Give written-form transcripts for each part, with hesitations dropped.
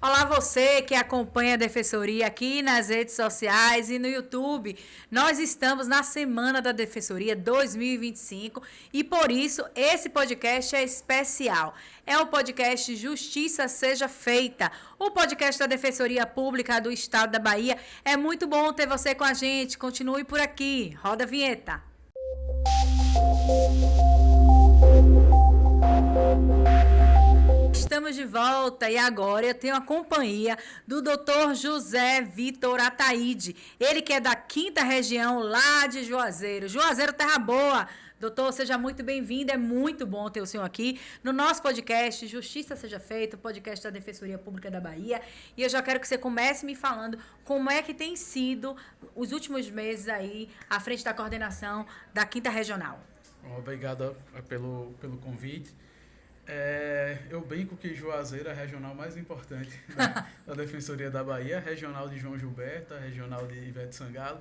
Olá você que acompanha a Defensoria aqui nas redes sociais e no YouTube. Nós estamos na Semana da Defensoria 2025 e por isso esse podcast é especial. É o podcast Justiça Seja Feita, o podcast da Defensoria Pública do Estado da Bahia. É muito bom ter você com a gente. Continue por aqui. Roda a vinheta. Estamos de volta e agora eu tenho a companhia do Dr. José Vitor Ataíde. Ele que é da 5ª Região, lá de Juazeiro. Juazeiro, Terra Boa. Doutor, seja muito bem-vindo. É muito bom ter o senhor aqui no nosso podcast Justiça Seja Feita, o podcast da Defensoria Pública da Bahia. E eu já quero que você comece me falando como é que tem sido os últimos meses aí à frente da coordenação da 5ª Regional. Obrigado pelo convite. Eu brinco que Juazeiro é a regional mais importante da Defensoria da Bahia, a regional de João Gilberto, a regional de Ivete Sangalo.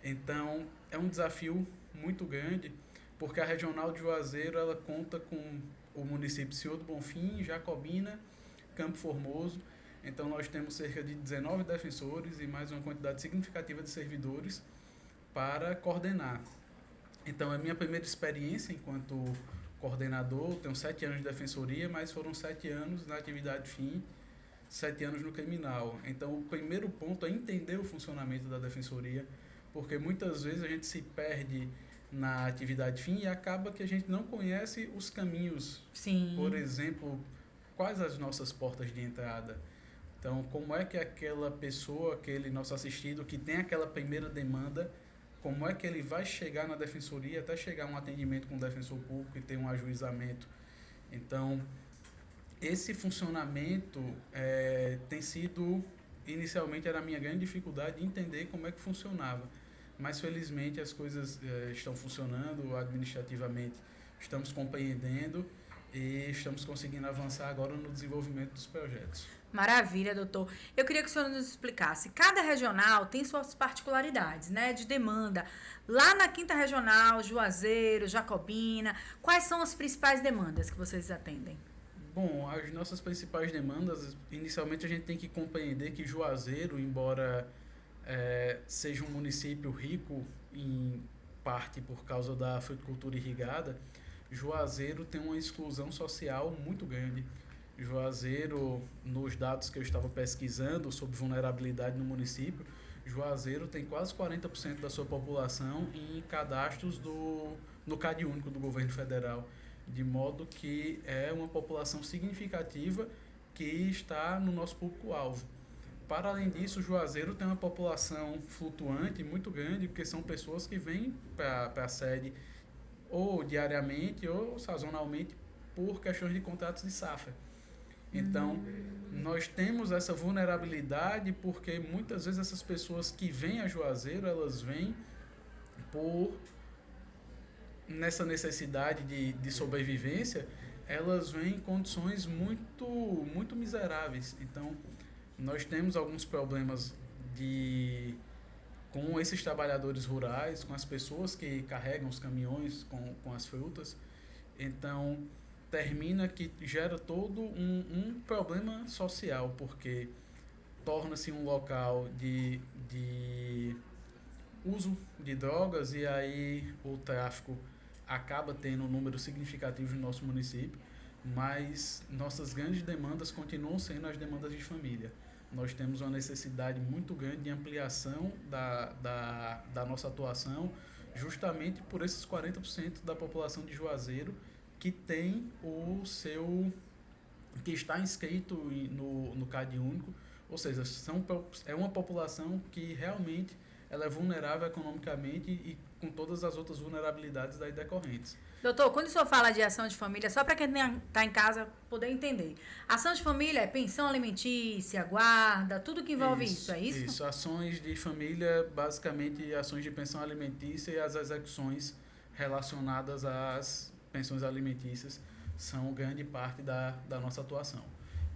Então, é um desafio muito grande, porque a regional de Juazeiro ela conta com o município Senhor do Bonfim, Jacobina, Campo Formoso. Então, nós temos cerca de 19 defensores e mais uma quantidade significativa de servidores para coordenar. Então, é a minha primeira experiência enquanto coordenador, tenho 7 anos de defensoria, mas foram 7 anos na atividade fim, 7 anos no criminal. Então, o primeiro ponto é entender o funcionamento da defensoria, porque muitas vezes a gente se perde na atividade fim e acaba que a gente não conhece os caminhos. Sim. Por exemplo, quais as nossas portas de entrada? Então, como é que aquela pessoa, aquele nosso assistido que tem aquela primeira demanda, como é que ele vai chegar na defensoria até chegar a um atendimento com o defensor público e ter um ajuizamento. Então, esse funcionamento tem sido, inicialmente era a minha grande dificuldade de entender como é que funcionava, mas felizmente as coisas estão funcionando administrativamente, estamos compreendendo e estamos conseguindo avançar agora no desenvolvimento dos projetos. Maravilha, doutor. Eu queria que o senhor nos explicasse. Cada regional tem suas particularidades, né, de demanda. Lá na 5ª Regional, Juazeiro, Jacobina, quais são as principais demandas que vocês atendem? Bom, as nossas principais demandas, inicialmente a gente tem que compreender que Juazeiro, embora seja um município rico em parte por causa da fruticultura irrigada, Juazeiro tem uma exclusão social muito grande. Juazeiro, nos dados que eu estava pesquisando sobre vulnerabilidade no município, Juazeiro tem quase 40% da sua população em cadastros no CAD único do governo federal, de modo que é uma população significativa que está no nosso público-alvo. Para além disso, Juazeiro tem uma população flutuante muito grande, porque são pessoas que vêm para a sede ou diariamente ou sazonalmente por questões de contratos de safra. Então, nós temos essa vulnerabilidade porque muitas vezes essas pessoas que vêm a Juazeiro, elas vêm nessa necessidade de sobrevivência, elas vêm em condições muito, muito miseráveis. Então, nós temos alguns problemas com esses trabalhadores rurais, com as pessoas que carregam os caminhões com as frutas. Então, termina que gera todo um problema social, porque torna-se um local de uso de drogas e aí o tráfico acaba tendo um número significativo no nosso município, mas nossas grandes demandas continuam sendo as demandas de família. Nós temos uma necessidade muito grande de ampliação da nossa atuação, justamente por esses 40% da população de Juazeiro que tem que está inscrito no CAD único, ou seja, é uma população que realmente ela é vulnerável economicamente e com todas as outras vulnerabilidades daí decorrentes. Doutor, quando o senhor fala de ação de família, só para quem está em casa poder entender, ação de família é pensão alimentícia, guarda, tudo que envolve isso, é isso? Isso, ações de família, basicamente ações de pensão alimentícia e as execuções relacionadas às pensões alimentícias são grande parte da nossa atuação.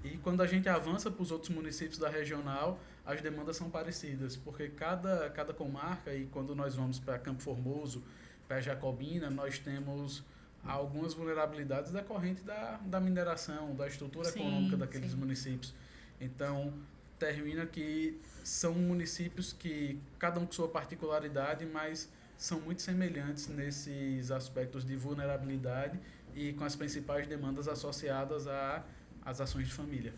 E quando a gente avança para os outros municípios da regional, as demandas são parecidas, porque cada comarca, e quando nós vamos para Campo Formoso, para Jacobina, nós temos algumas vulnerabilidades decorrentes da mineração, da estrutura econômica daqueles municípios. Então, termina que são municípios que, cada um com sua particularidade, mas são muito semelhantes nesses aspectos de vulnerabilidade e com as principais demandas associadas às ações de família.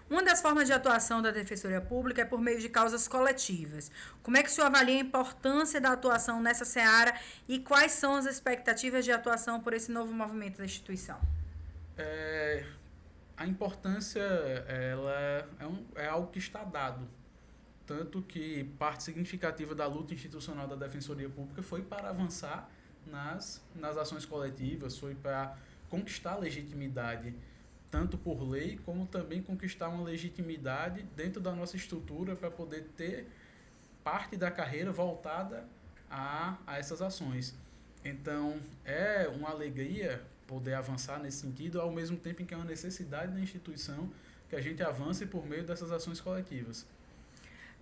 Uma das formas de atuação da Defensoria Pública é por meio de causas coletivas. Como é que o senhor avalia a importância da atuação nessa seara e quais são as expectativas de atuação por esse novo movimento da instituição? A importância é algo que está dado. Tanto que parte significativa da luta institucional da Defensoria Pública foi para avançar nas ações coletivas, foi para conquistar legitimidade, tanto por lei, como também conquistar uma legitimidade dentro da nossa estrutura para poder ter parte da carreira voltada a essas ações. Então, é uma alegria poder avançar nesse sentido, ao mesmo tempo em que é uma necessidade da instituição que a gente avance por meio dessas ações coletivas.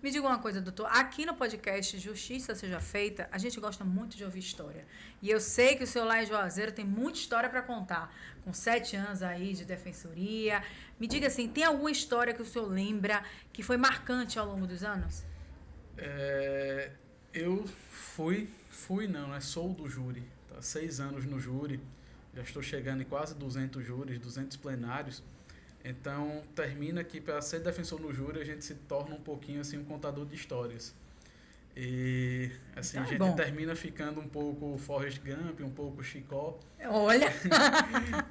Me diga uma coisa, doutor. Aqui no podcast Justiça Seja Feita, a gente gosta muito de ouvir história. E eu sei que o senhor lá em Juazeiro tem muita história para contar. Com 7 anos aí de defensoria. Me diga assim, tem alguma história que o senhor lembra que foi marcante ao longo dos anos? Eu sou do júri. Tá? 6 anos no júri. Já estou chegando em quase 200 júris, 200 plenários. Então, termina que para ser defensor no júri, a gente se torna um pouquinho assim um contador de histórias. E assim, então, a gente termina ficando um pouco Forrest Gump, um pouco Chicó. Olha!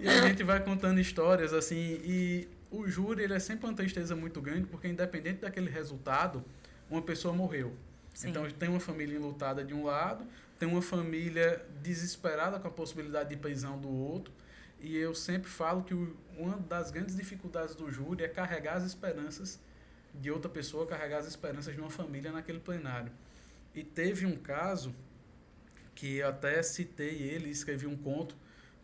E a gente vai contando histórias assim, e o júri ele é sempre uma tristeza muito grande, porque independente daquele resultado, uma pessoa morreu. Sim. Então, tem uma família enlutada de um lado, tem uma família desesperada com a possibilidade de prisão do outro. E eu sempre falo que uma das grandes dificuldades do júri é carregar as esperanças de outra pessoa, carregar as esperanças de uma família naquele plenário. E teve um caso que eu até citei ele, escrevi um conto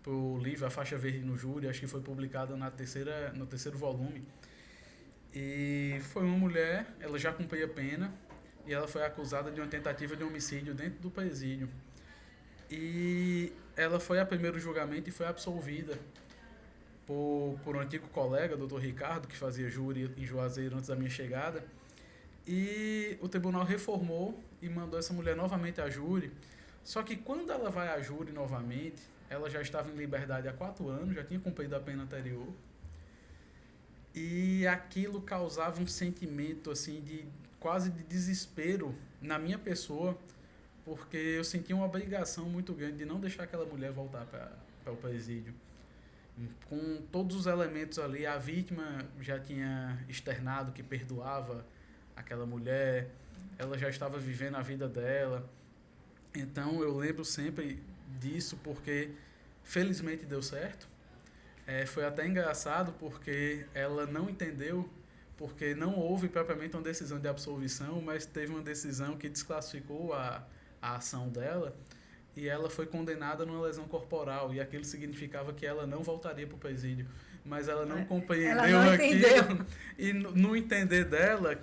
para o livro A Faixa Verde no Júri, acho que foi publicado no terceiro volume. E foi uma mulher, ela já cumpria pena, e ela foi acusada de uma tentativa de homicídio dentro do presídio. E ela foi a primeiro julgamento e foi absolvida por um antigo colega, Dr. Ricardo, que fazia júri em Juazeiro antes da minha chegada. E o tribunal reformou e mandou essa mulher novamente a júri. Só que quando ela vai a júri novamente, ela já estava em liberdade há 4 anos, já tinha cumprido a pena anterior. E aquilo causava um sentimento assim quase de desespero na minha pessoa, porque eu sentia uma obrigação muito grande de não deixar aquela mulher voltar para o presídio. Com todos os elementos ali, a vítima já tinha externado que perdoava aquela mulher, ela já estava vivendo a vida dela. Então eu lembro sempre disso, porque felizmente deu certo. Foi até engraçado porque ela não entendeu, porque não houve propriamente uma decisão de absolvição, mas teve uma decisão que desclassificou a ação dela, e ela foi condenada numa lesão corporal, e aquilo significava que ela não voltaria para o presídio. Mas ela não compreendeu aquilo, e no entender dela,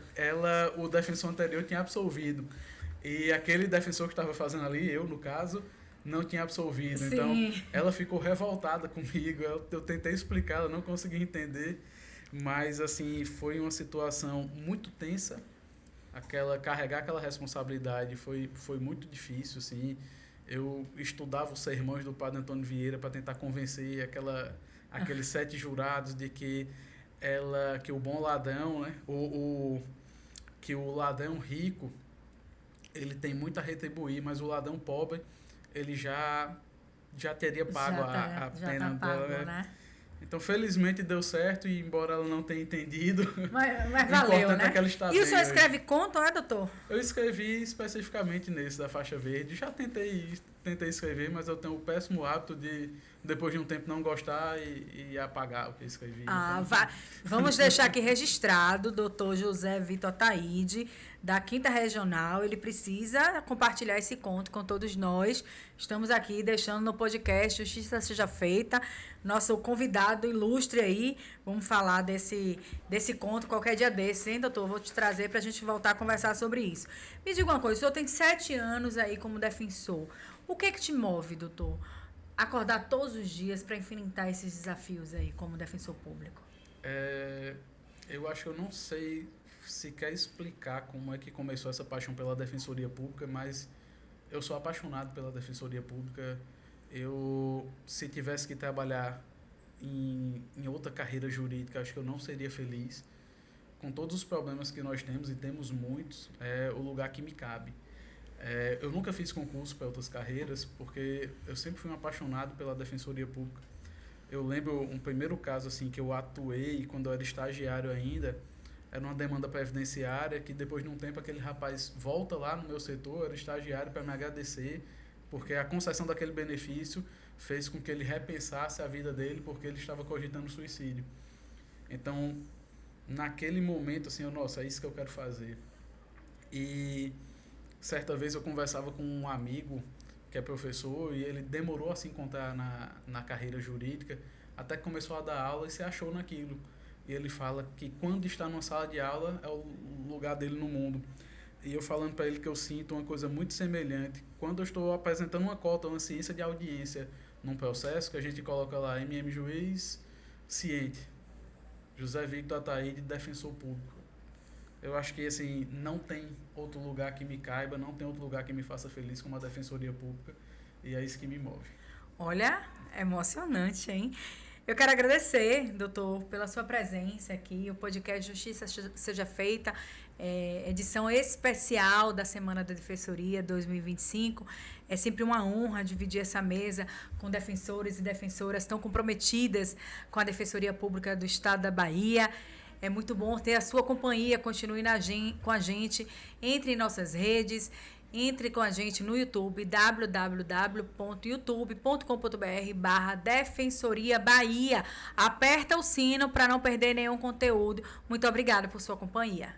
o defensor anterior tinha absolvido. E aquele defensor que estava fazendo ali, eu no caso, não tinha absolvido. Sim. Então, ela ficou revoltada comigo, eu tentei explicar, ela não conseguia entender, mas assim, foi uma situação muito tensa. Carregar aquela responsabilidade foi muito difícil, assim. Eu estudava os sermões do padre Antônio Vieira para tentar convencer aqueles 7 jurados de que o bom ladrão, né, que o ladrão rico, ele tem muito a retribuir, mas o ladrão pobre, ele já teria pago a pena dela, né? Então, felizmente deu certo, e embora ela não tenha entendido, mas valeu, né? É que ela está e o senhor escreve conto, doutor? Eu escrevi especificamente nesse da faixa verde. Já tentei escrever, mas eu tenho o péssimo hábito de, depois de um tempo, não gostar e apagar o que eu escrevi. Vamos deixar aqui registrado, doutor José Vitor Ataíde, da 5ª Regional. Ele precisa compartilhar esse conto com todos nós. Estamos aqui deixando no podcast Justiça Seja Feita. Nosso convidado ilustre aí. Vamos falar desse conto qualquer dia desse, hein, doutor? Vou te trazer para a gente voltar a conversar sobre isso. Me diga uma coisa, o senhor tem 7 anos aí como defensor. O que te move, doutor? Acordar todos os dias para enfrentar esses desafios aí como defensor público? Eu acho que eu não sei sequer explicar como é que começou essa paixão pela Defensoria Pública, mas eu sou apaixonado pela Defensoria Pública. Se tivesse que trabalhar em outra carreira jurídica, acho que eu não seria feliz. Com todos os problemas que nós temos, e temos muitos, é o lugar que me cabe. Eu nunca fiz concurso para outras carreiras, porque eu sempre fui um apaixonado pela Defensoria Pública. Eu lembro um primeiro caso assim que eu atuei quando eu era estagiário ainda, era uma demanda previdenciária que depois de um tempo aquele rapaz volta lá no meu setor, era estagiário, para me agradecer, porque a concessão daquele benefício fez com que ele repensasse a vida dele, porque ele estava cogitando suicídio. Então, naquele momento, assim, nossa, é isso que eu quero fazer. E certa vez eu conversava com um amigo que é professor e ele demorou a se encontrar na carreira jurídica, até que começou a dar aula e se achou naquilo. E ele fala que quando está numa sala de aula é o lugar dele no mundo. E eu falando para ele que eu sinto uma coisa muito semelhante. Quando eu estou apresentando uma cota, uma ciência de audiência num processo, que a gente coloca lá MM Juiz, ciente, José Victor Ataíde, defensor público. Eu acho que assim, não tem outro lugar que me caiba, não tem outro lugar que me faça feliz como a Defensoria Pública, e é isso que me move. Olha, é emocionante, hein? Eu quero agradecer, doutor, pela sua presença aqui. O podcast Justiça Seja Feita, edição especial da Semana da Defensoria 2025. É sempre uma honra dividir essa mesa com defensores e defensoras tão comprometidas com a Defensoria Pública do Estado da Bahia. É muito bom ter a sua companhia, continue com a gente, entre em nossas redes, entre com a gente no YouTube, www.youtube.com.br/Defensoria Bahia. Aperta o sino para não perder nenhum conteúdo. Muito obrigada por sua companhia.